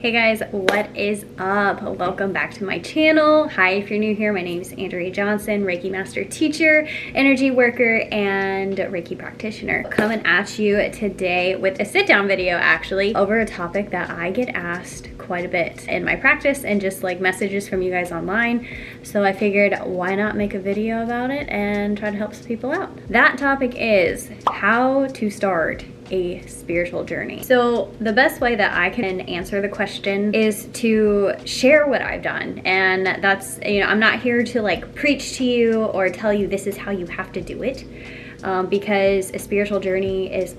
Hey guys, what is up? Welcome back to my channel. Hi, if you're new here, my name is Andrea Johnson, Reiki Master Teacher, Energy Worker, and Reiki Practitioner. Coming at you today with a sit-down video actually over a topic that I get asked quite a bit in my practice and just like messages from you guys online. So I figured why not make a video about it and try to help some people out. That topic is how to start a spiritual journey. So the best way that I can answer the question is to share what I've done. And that's, I'm not here to like preach to you or tell you this is how you have to do it. Because a spiritual journey is,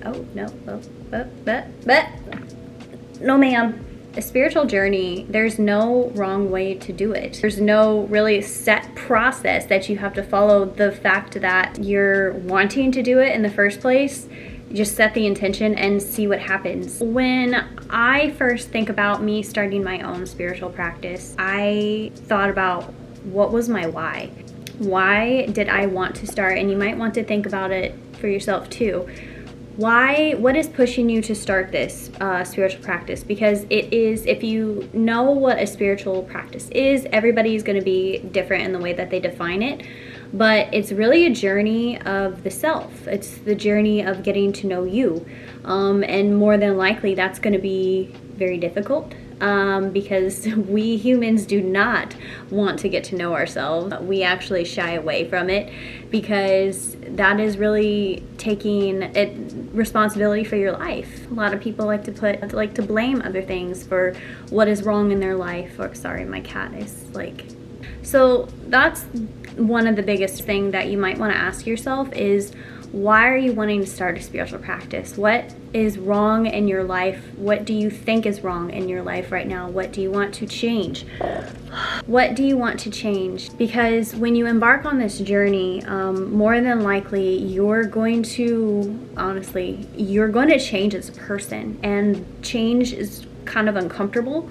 no ma'am. A spiritual journey, there's no wrong way to do it. There's no really set process that you have to follow. The fact that you're wanting to do it in the first place, just set the intention and see what happens. When I first think about me starting my own spiritual practice, I thought about what was my why? Why did I want to start? And you might want to think about it for yourself too. What is pushing you to start this spiritual practice? Because it is, if you know what a spiritual practice is, everybody's going to be different in the way that they define it. But it's really a journey of the self. It's the journey of getting to know you. And more than likely, that's going to be very difficult because we humans do not want to get to know ourselves. We actually shy away from it because that is really taking responsibility for your life. A lot of people like to blame other things for what is wrong in their life. Or sorry, my cat is like. So that's one of the biggest thing that you might want to ask yourself is, why are you wanting to start a spiritual practice? What is wrong in your life? What do you think is wrong in your life right now? What do you want to change? What do you want to change? Because when you embark on this journey, more than likely you're going to change as a person, and change is kind of uncomfortable.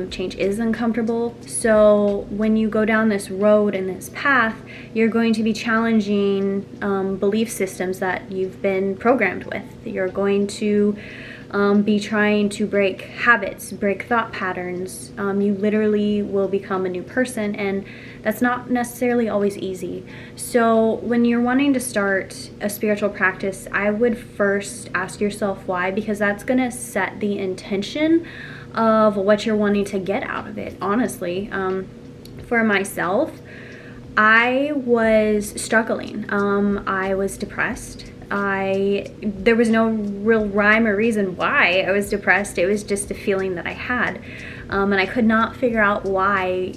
Change is uncomfortable. So when you go down this road and this path, you're going to be challenging belief systems that you've been programmed with. You're going to be trying to break habits, break thought patterns. You literally will become a new person, and that's not necessarily always easy. So when you're wanting to start a spiritual practice, I would first ask yourself why, because that's going to set the intention of what you're wanting to get out of it. Honestly, for myself, I was struggling. I was depressed. There was no real rhyme or reason why I was depressed. It was just a feeling that I had, and I could not figure out why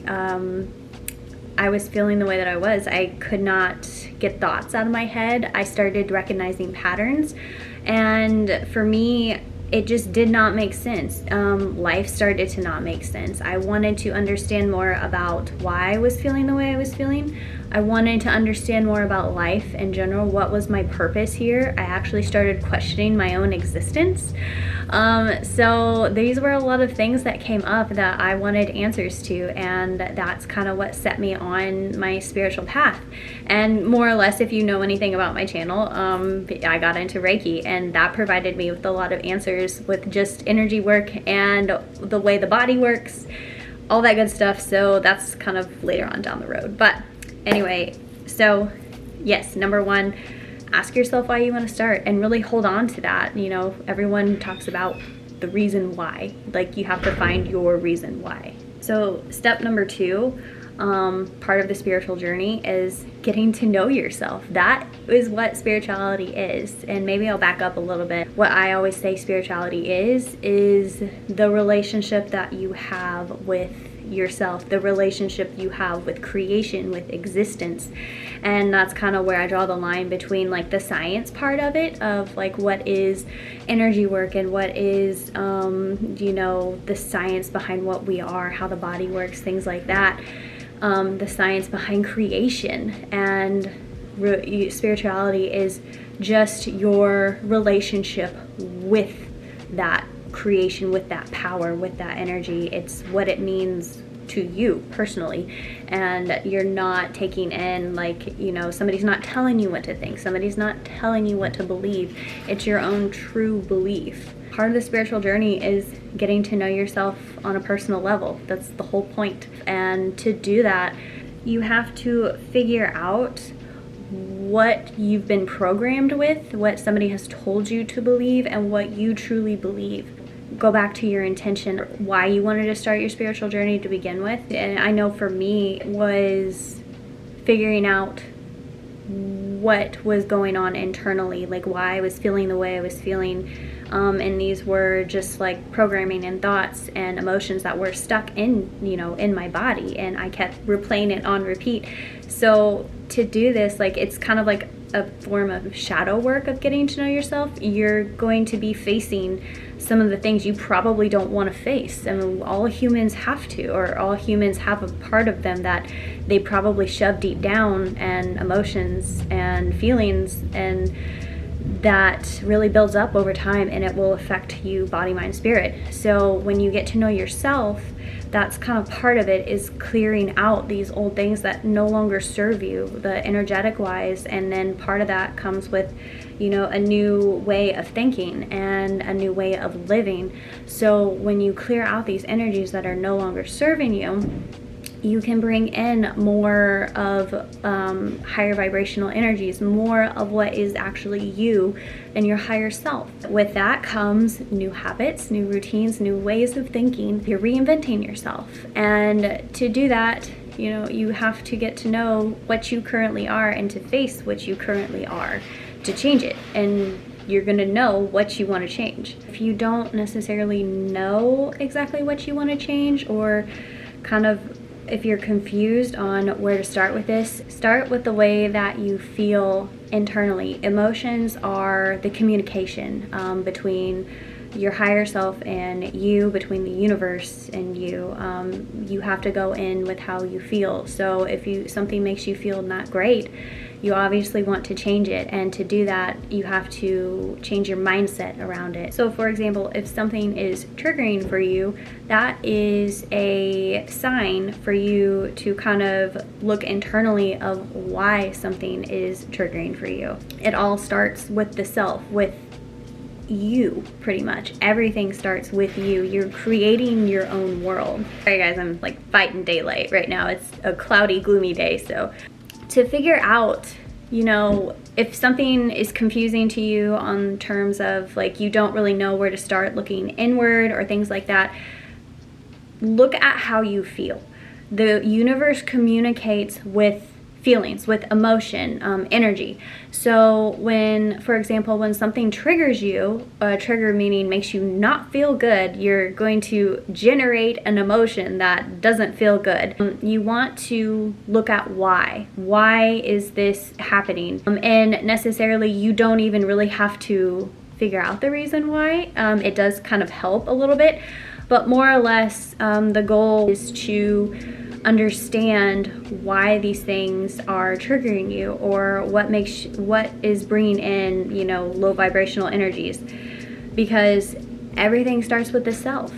I was feeling the way that I was. I could not get thoughts out of my head. I started recognizing patterns, and for me, it just did not make sense. Life started to not make sense. I wanted to understand more about why I was feeling the way I was feeling. I wanted to understand more about life in general. What was my purpose here? I actually started questioning my own existence. So these were a lot of things that came up that I wanted answers to, and that's kind of what set me on my spiritual path. And more or less, if you know anything about my channel, I got into Reiki, and that provided me with a lot of answers with just energy work and the way the body works, all that good stuff. So that's kind of later on down the road. But anyway, so yes, number one, ask yourself why you want to start and really hold on to that. Everyone talks about the reason why. Like, you have to find your reason why. So step number two, part of the spiritual journey is getting to know yourself. That is what spirituality is. And maybe I'll back up a little bit. What I always say spirituality is the relationship that you have with yourself, the relationship you have with creation, with existence. And that's kind of where I draw the line between like the science part of it, of like what is energy work and what is the science behind what we are, how the body works, things like that. The science behind creation, and spirituality is just your relationship with that creation, with that power, with that energy. It's what it means to you personally, and you're not taking in somebody's not telling you what to think, somebody's not telling you what to believe. It's your own true belief. part of the spiritual journey is getting to know yourself on a personal level. That's the whole point. And to do that, you have to figure out what you've been programmed with, what somebody has told you to believe, and what you truly believe. Go back to your intention, why you wanted to start your spiritual journey to begin with. And I know for me was figuring out what was going on internally, like why I was feeling the way I was feeling. And these were just like programming and thoughts and emotions that were stuck in, in my body, and I kept replaying it on repeat. So to do this, like, it's kind of like a form of shadow work of getting to know yourself. You're going to be facing some of the things you probably don't want to face. I mean, all humans have to, or all humans have a part of them that they probably shove deep down, and emotions and feelings, and that really builds up over time, and it will affect you body, mind, spirit. So when you get to know yourself, that's kind of part of it, is clearing out these old things that no longer serve you, the energetic wise. And then part of that comes with, a new way of thinking and a new way of living. So when you clear out these energies that are no longer serving you, you can bring in more of higher vibrational energies, more of what is actually you and your higher self. With that comes new habits, new routines, new ways of thinking. You're reinventing yourself. And to do that, you have to get to know what you currently are and to face what you currently are to change it. And you're going to know what you want to change. If you don't necessarily know exactly what you want to change, or kind of if you're confused on where to start with this, start with the way that you feel internally. Emotions are the communication between your higher self and you, between the universe and you. You have to go in with how you feel. So if something makes you feel not great, you obviously want to change it, and to do that you have to change your mindset around it. So for example, if something is triggering for you, that is a sign for you to kind of look internally of why something is triggering for you. It all starts with the self, with you. Pretty much everything starts with you. You're creating your own world. Sorry guys, I'm like fighting daylight right now. It's a cloudy, gloomy day. So to figure out, if something is confusing to you on terms of like you don't really know where to start looking inward or things like that, look at how you feel. The universe communicates with feelings, with emotion, energy. So when, for example, when something triggers you, a trigger meaning makes you not feel good, you're going to generate an emotion that doesn't feel good. You want to look at why. Why is this happening? And necessarily you don't even really have to figure out the reason why. It does kind of help a little bit, but more or less the goal is to understand why these things are triggering you, or what is bringing in, low vibrational energies, because everything starts with the self.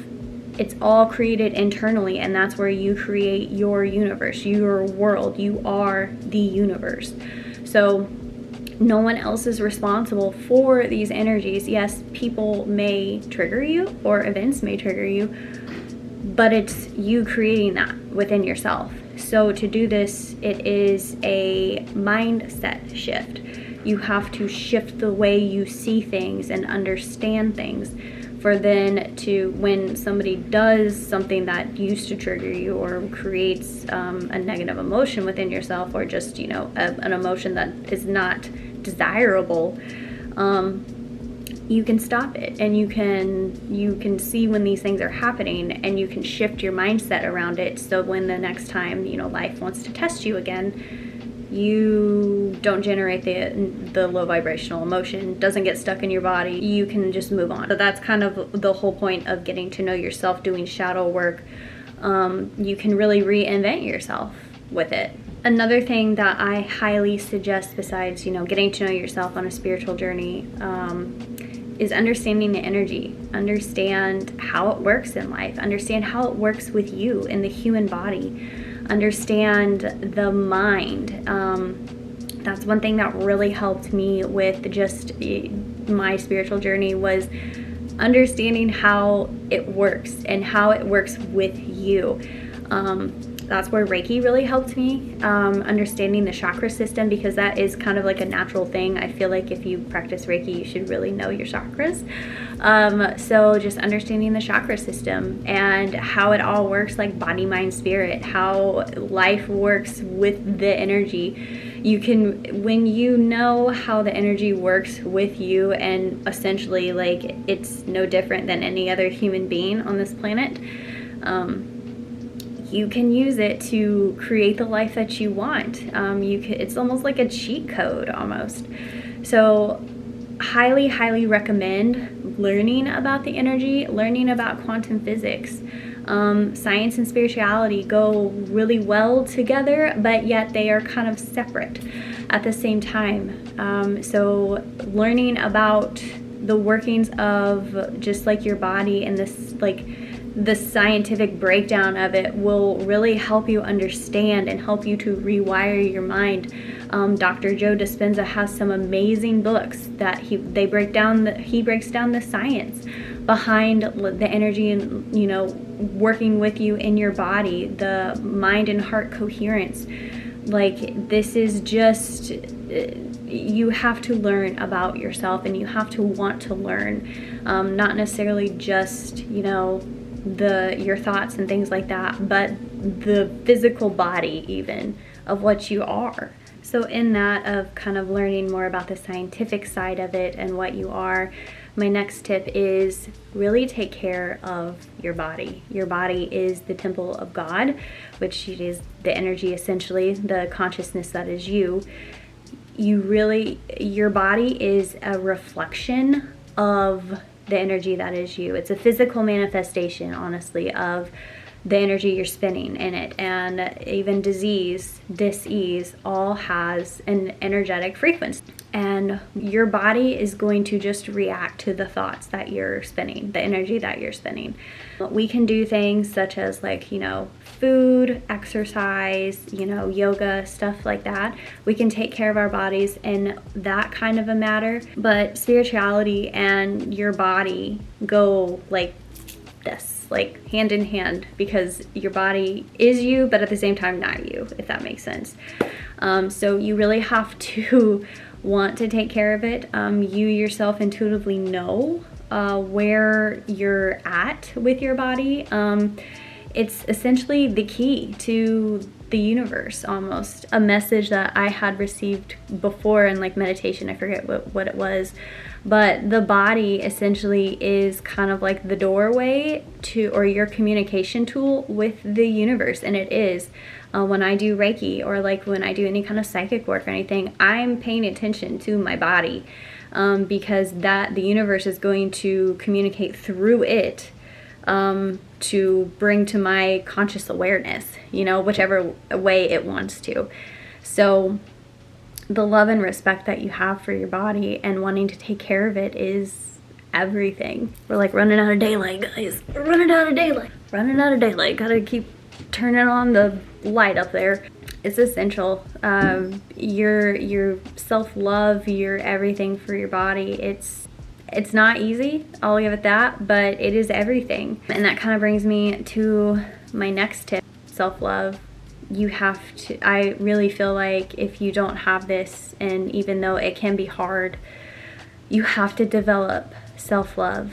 It's all created internally, and that's where you create your universe, your world. You are the universe. So no one else is responsible for these energies. Yes, people may trigger you, or events may trigger you, but it's you creating that within yourself. So to do this, it is a mindset shift. You have to shift the way you see things and understand things, for then to, when somebody does something that used to trigger you or creates a negative emotion within yourself, or just an emotion that is not desirable, you can stop it, and you can see when these things are happening, and you can shift your mindset around it. So when the next time life wants to test you again, you don't generate the low vibrational emotion, doesn't get stuck in your body. You can just move on. So that's kind of the whole point of getting to know yourself, doing shadow work. You can really reinvent yourself with it. Another thing that I highly suggest, besides getting to know yourself on a spiritual journey, is understanding the energy. Understand how it works in life. Understand how it works with you in the human body. Understand the mind. That's one thing that really helped me with just my spiritual journey, was understanding how it works and how it works with you. That's where Reiki really helped me, understanding the chakra system, because that is kind of like a natural thing. I feel like if you practice Reiki, you should really know your chakras. So just understanding the chakra system and how it all works, like body, mind, spirit, how life works with the energy. You can, when you know how the energy works with you, and essentially like it's no different than any other human being on this planet, you can use it to create the life that you want. It's almost like a cheat code almost. So highly, highly recommend learning about the energy, learning about quantum physics. Science and spirituality go really well together, but yet they are kind of separate at the same time. So learning about the workings of just like your body and this, like, the scientific breakdown of it will really help you understand and help you to rewire your mind. Dr. Joe Dispenza has some amazing books that he breaks down the science behind the energy and, you know, working with you in your body, the mind and heart coherence. Like, this is just, you have to learn about yourself, and you have to want to learn, not necessarily just, you know, your thoughts and things like that, but the physical body even of what you are. So in that of kind of learning more about the scientific side of it and what you are, my next tip is really take care of your body. Your body is the temple of God, which is the energy, essentially, the consciousness that is you. Your body is a reflection of the energy that is you. It's a physical manifestation, honestly, of the energy you're spinning in it. And even disease, dis-ease, all has an energetic frequency. And your body is going to just react to the thoughts that you're spinning, the energy that you're spinning. We can do things such as, like, you know, food, exercise, you know, yoga, stuff like that. We can take care of our bodies in that kind of a matter. But spirituality and your body go like this, like hand in hand, because your body is you, but at the same time not you, if that makes sense. So you really have to want to take care of it. You yourself intuitively know where you're at with your body. It's essentially the key to the universe, almost. A message that I had received before in like meditation, I forget what it was, but the body essentially is kind of like the doorway to, or your communication tool with the universe. And it is. When I do Reiki, or like when I do any kind of psychic work or anything, I'm paying attention to my body, because the universe is going to communicate through it, to bring to my conscious awareness, you know, whichever way it wants to. So the love and respect that you have for your body and wanting to take care of it is everything. We're like running out of daylight, guys. We're running out of daylight. Running out of daylight. Gotta keep turning on the light up there. It's essential. Your self-love, your everything for your body. It's not easy, I'll give it that, but it is everything. And that kind of brings me to my next tip, self-love. You have to, I really feel like if you don't have this, and even though it can be hard, you have to develop self-love,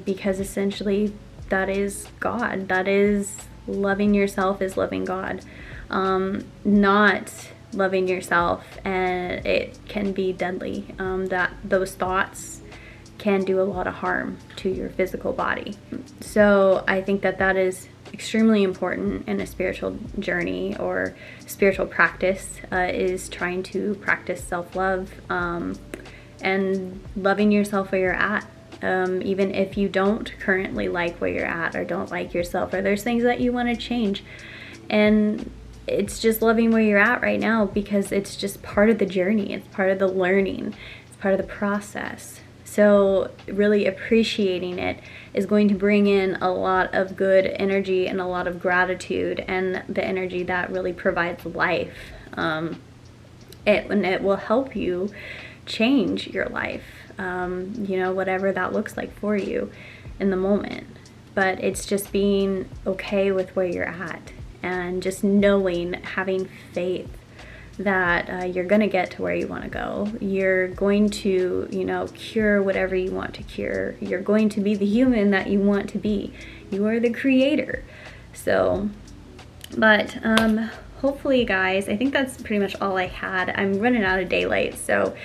because essentially that is God. That is, loving yourself is loving God. Not loving yourself, and it can be deadly. That those thoughts can do a lot of harm to your physical body. So I think that is extremely important in a spiritual journey or spiritual practice, is trying to practice self-love, and loving yourself where you're at. Even if you don't currently like where you're at, or don't like yourself, or there's things that you want to change. And it's just loving where you're at right now, because it's just part of the journey. It's part of the learning. It's part of the process. So really appreciating it is going to bring in a lot of good energy and a lot of gratitude, and the energy that really provides life. And it will help you change your life. you know, whatever that looks like for you in the moment. But it's just being okay with where you're at and just knowing, having faith that you're gonna get to where you want to go. You're going to, you know, cure whatever you want to cure. You're going to be the human that you want to be. You are the creator. So, but hopefully, guys, I think that's pretty much all I had. I'm running out of daylight, so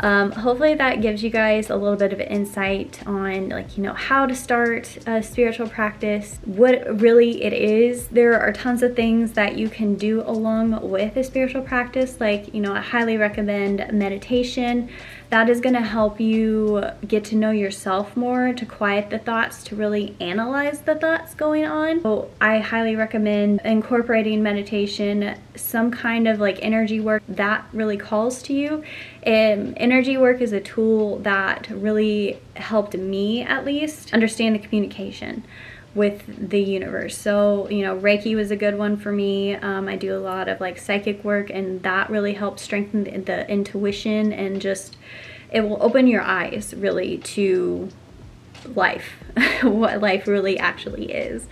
hopefully that gives you guys a little bit of insight on, like, you know, how to start a spiritual practice, what really it is. There are tons of things that you can do along with a spiritual practice. Like, you know, I highly recommend meditation. That is going to help you get to know yourself more, to quiet the thoughts, to really analyze the thoughts going on. So I highly recommend incorporating meditation, some kind of like energy work that really calls to you. Energy work is a tool that really helped me, at least, understand the communication with the universe. So, you know, Reiki was a good one for me. I do a lot of like psychic work, and that really helps strengthen the intuition, and just, it will open your eyes really to life, what life really actually is.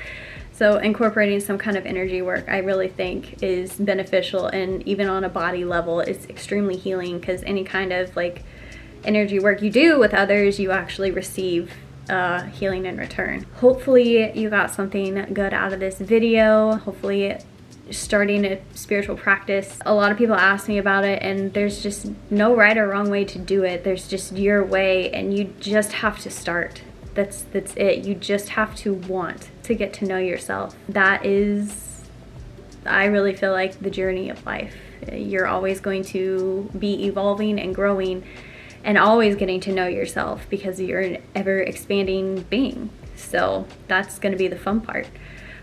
So incorporating some kind of energy work, I really think, is beneficial, and even on a body level, it's extremely healing, because any kind of like energy work you do with others, you actually receive healing in return. Hopefully you got something good out of this video. Hopefully starting a spiritual practice, a lot of people ask me about it, and there's just no right or wrong way to do it. There's just your way, and you just have to start. That's it. You just have to want to get to know yourself. That is, I really feel like, the journey of life. You're always going to be evolving and growing, and always getting to know yourself, because you're an ever expanding being. So that's going to be the fun part.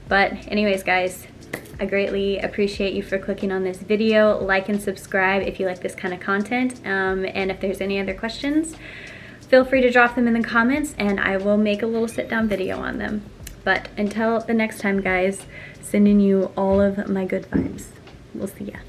But anyways, guys, I greatly appreciate you for clicking on this video. Like and subscribe if you like this kind of content. And if there's any other questions, feel free to drop them in the comments, and I will make a little sit down video on them. But until the next time, guys, sending you all of my good vibes. We'll see ya.